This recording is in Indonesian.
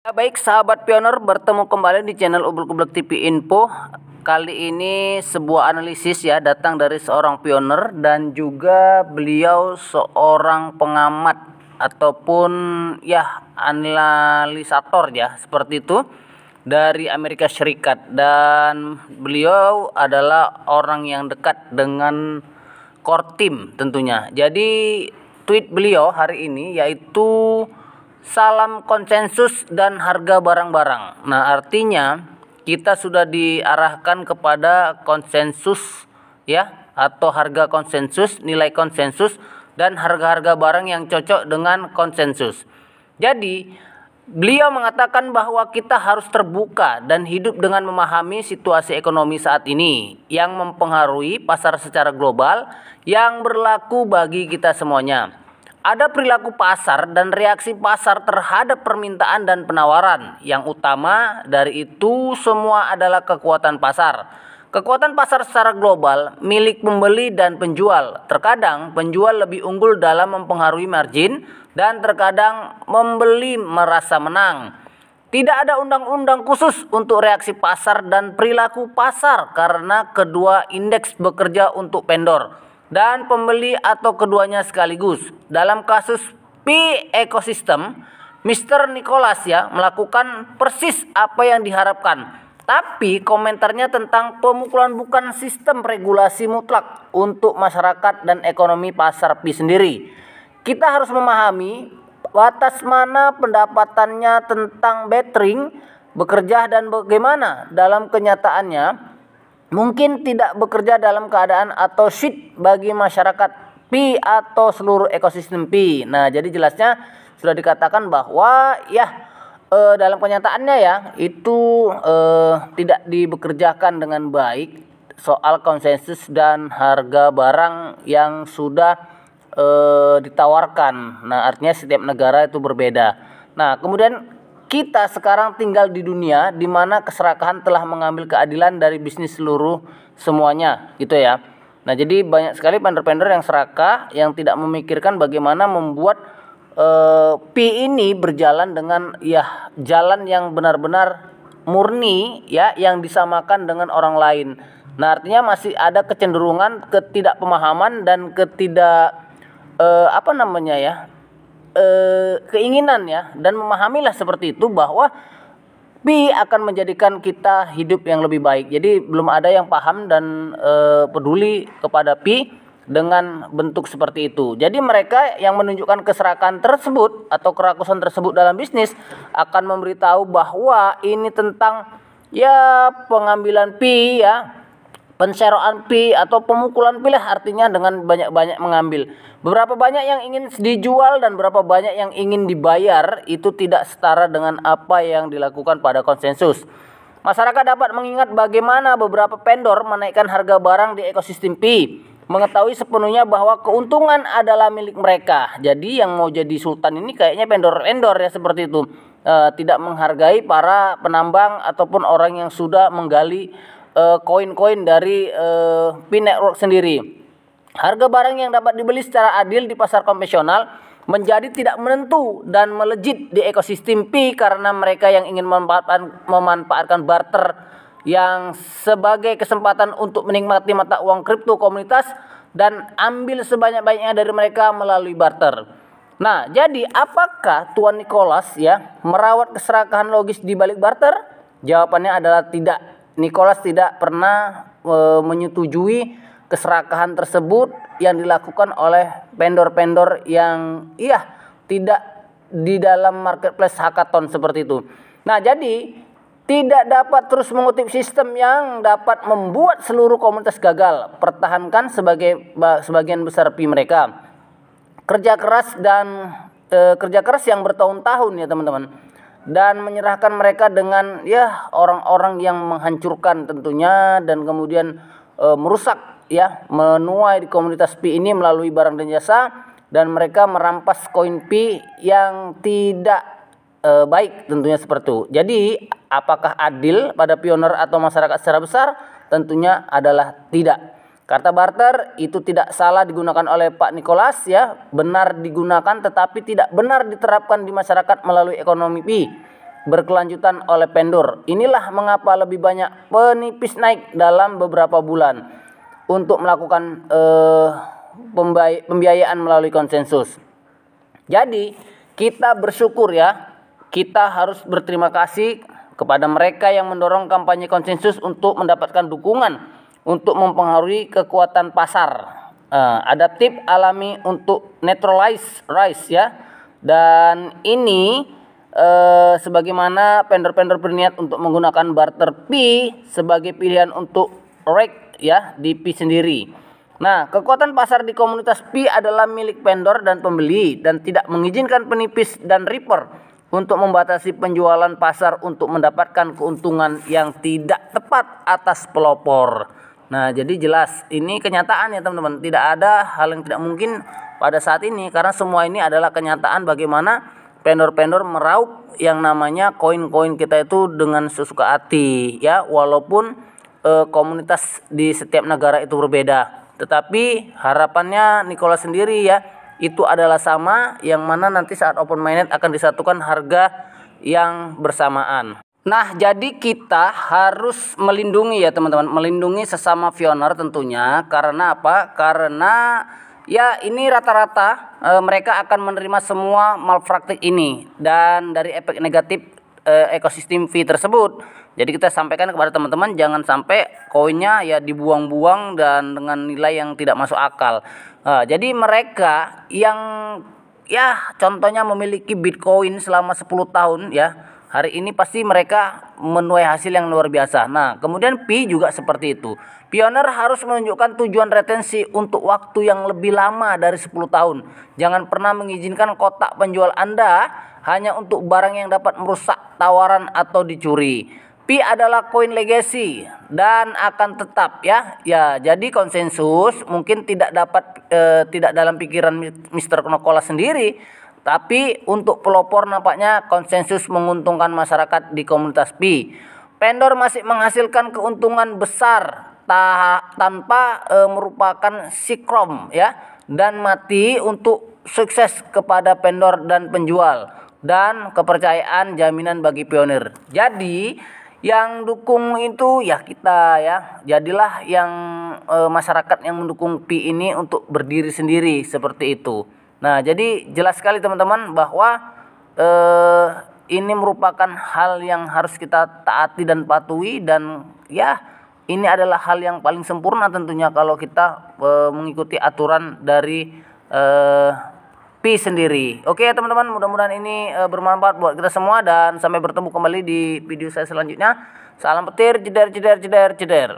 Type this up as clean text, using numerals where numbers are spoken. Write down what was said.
Ya, baik sahabat pionir, bertemu kembali di channel Ublek-Ublek TV Info. Kali ini sebuah analisis ya datang dari seorang pionir dan juga beliau seorang pengamat ataupun ya analisator ya seperti itu dari Amerika Serikat, dan beliau adalah orang yang dekat dengan core team tentunya. Jadi tweet beliau hari ini yaitu salam konsensus dan harga barang-barang. Nah, artinya kita sudah diarahkan kepada konsensus ya, atau harga konsensus, nilai konsensus, dan harga-harga barang yang cocok dengan konsensus. Jadi beliau mengatakan bahwa kita harus terbuka dan hidup dengan memahami situasi ekonomi saat ini yang mempengaruhi pasar secara global yang berlaku bagi kita semuanya. Ada perilaku pasar dan reaksi pasar terhadap permintaan dan penawaran. Yang utama dari itu semua adalah kekuatan pasar. Kekuatan pasar secara global milik pembeli dan penjual. Terkadang penjual lebih unggul dalam mempengaruhi margin dan terkadang membeli merasa menang. Tidak ada undang-undang khusus untuk reaksi pasar dan perilaku pasar karena kedua indeks bekerja untuk vendor dan pembeli atau keduanya sekaligus. Dalam kasus P Ecosystem, Mr. Nicholas ya melakukan persis apa yang diharapkan. Tapi komentarnya tentang pemukulan bukan sistem regulasi mutlak untuk masyarakat dan ekonomi pasar P sendiri. Kita harus memahami batas mana pendapatannya tentang battering bekerja dan bagaimana dalam kenyataannya mungkin tidak bekerja dalam keadaan atau sheet bagi masyarakat P atau seluruh ekosistem P. Nah, jadi jelasnya sudah dikatakan bahwa ya dalam kenyataannya ya itu tidak dibekerjakan dengan baik soal konsensus dan harga barang yang sudah ditawarkan. Nah, artinya setiap negara itu berbeda. Nah, kemudian kita sekarang tinggal di dunia di mana keserakahan telah mengambil keadilan dari bisnis seluruh semuanya, gitu ya. Nah, jadi banyak sekali vendor-vendor yang serakah, yang tidak memikirkan bagaimana membuat P ini berjalan dengan ya jalan yang benar-benar murni ya, yang disamakan dengan orang lain. Nah, artinya masih ada kecenderungan ketidakpemahaman dan keinginan ya, dan memahamilah seperti itu bahwa Pi akan menjadikan kita hidup yang lebih baik. Jadi belum ada yang paham dan peduli kepada Pi dengan bentuk seperti itu. Jadi mereka yang menunjukkan keserakahan tersebut atau kerakusan tersebut dalam bisnis akan memberitahu bahwa ini tentang ya pengambilan Pi ya, penseroan Pi atau pemukulan Pi lah, artinya dengan banyak-banyak mengambil. Berapa banyak yang ingin dijual dan berapa banyak yang ingin dibayar itu tidak setara dengan apa yang dilakukan pada konsensus. Masyarakat dapat mengingat bagaimana beberapa vendor menaikkan harga barang di ekosistem Pi, mengetahui sepenuhnya bahwa keuntungan adalah milik mereka. Jadi yang mau jadi sultan ini kayaknya vendor-vendor ya seperti itu. Tidak menghargai para penambang ataupun orang yang sudah menggali koin-koin dari Pi Network sendiri. Harga barang yang dapat dibeli secara adil di pasar konvensional menjadi tidak menentu dan melejit di ekosistem Pi karena mereka yang ingin memanfaatkan barter yang sebagai kesempatan untuk menikmati mata uang kripto komunitas dan ambil sebanyak-banyaknya dari mereka melalui barter. Nah, jadi apakah Tuan Nicholas ya merawat keserakahan logis di balik barter? Jawabannya adalah tidak. Nicholas tidak pernah menyetujui keserakahan tersebut yang dilakukan oleh vendor-vendor yang tidak di dalam marketplace hackathon seperti itu. Nah, jadi tidak dapat terus mengutip sistem yang dapat membuat seluruh komunitas gagal. Pertahankan sebagian besar Pi mereka. Kerja keras yang bertahun-tahun ya teman-teman, dan menyerahkan mereka dengan ya orang-orang yang menghancurkan tentunya, dan kemudian merusak ya, menuai di komunitas Pi ini melalui barang dan jasa, dan mereka merampas koin Pi yang tidak baik tentunya seperti itu. Jadi apakah adil pada pionir atau masyarakat secara besar? Tentunya adalah tidak. Kata barter itu tidak salah digunakan oleh Pak Nicholas ya, benar digunakan tetapi tidak benar diterapkan di masyarakat melalui ekonomi Pi. berkelanjutan oleh vendor. Inilah mengapa lebih banyak penipis naik dalam beberapa bulan untuk melakukan pembiayaan melalui konsensus. Jadi kita bersyukur ya, kita harus berterima kasih kepada mereka yang mendorong kampanye konsensus untuk mendapatkan dukungan untuk mempengaruhi kekuatan pasar. Adaptif alami untuk neutralize rise ya. Dan ini sebagaimana vendor-vendor berniat untuk menggunakan barter P sebagai pilihan untuk rake ya di P sendiri. Nah, kekuatan pasar di komunitas P adalah milik vendor dan pembeli dan tidak mengizinkan penipis dan ripper untuk membatasi penjualan pasar untuk mendapatkan keuntungan yang tidak tepat atas pelopor. Nah, jadi jelas ini kenyataan ya teman-teman. Tidak ada hal yang tidak mungkin pada saat ini karena semua ini adalah kenyataan bagaimana vendor-vendor meraup yang namanya koin-koin kita itu dengan sesuka hati ya, walaupun komunitas di setiap negara itu berbeda. Tetapi harapannya Nikola sendiri ya itu adalah sama, yang mana nanti saat open mainnet akan disatukan harga yang bersamaan. Nah, jadi kita harus melindungi ya teman-teman, melindungi sesama pioner tentunya. Karena apa? Karena ya ini rata-rata mereka akan menerima semua malpraktik ini dan dari efek negatif ekosistem fee tersebut. Jadi kita sampaikan kepada teman-teman jangan sampai koinnya ya dibuang-buang dan dengan nilai yang tidak masuk akal. Jadi mereka yang ya contohnya memiliki Bitcoin selama 10 tahun ya, hari ini pasti mereka menuai hasil yang luar biasa. Nah, kemudian Pi juga seperti itu. Pioner harus menunjukkan tujuan retensi untuk waktu yang lebih lama dari 10 tahun. Jangan pernah mengizinkan kotak penjual Anda hanya untuk barang yang dapat merusak tawaran atau dicuri. Pi adalah koin legacy dan akan tetap ya. Ya, jadi konsensus mungkin tidak dalam pikiran Mr. Nikola sendiri. Tapi untuk pelopor nampaknya konsensus menguntungkan masyarakat di komunitas Pi. Vendor masih menghasilkan keuntungan besar tanpa merupakan sikrom ya, dan mati untuk sukses kepada vendor dan penjual dan kepercayaan jaminan bagi pionir. Jadi yang dukung itu ya kita ya. Jadilah yang masyarakat yang mendukung Pi ini untuk berdiri sendiri seperti itu. Nah, jadi jelas sekali teman-teman bahwa ini merupakan hal yang harus kita taati dan patuhi, dan ya ini adalah hal yang paling sempurna tentunya kalau kita mengikuti aturan dari Pi sendiri. Oke teman-teman, mudah-mudahan ini bermanfaat buat kita semua dan sampai bertemu kembali di video saya selanjutnya. Salam petir, jeder jeder jeder jeder.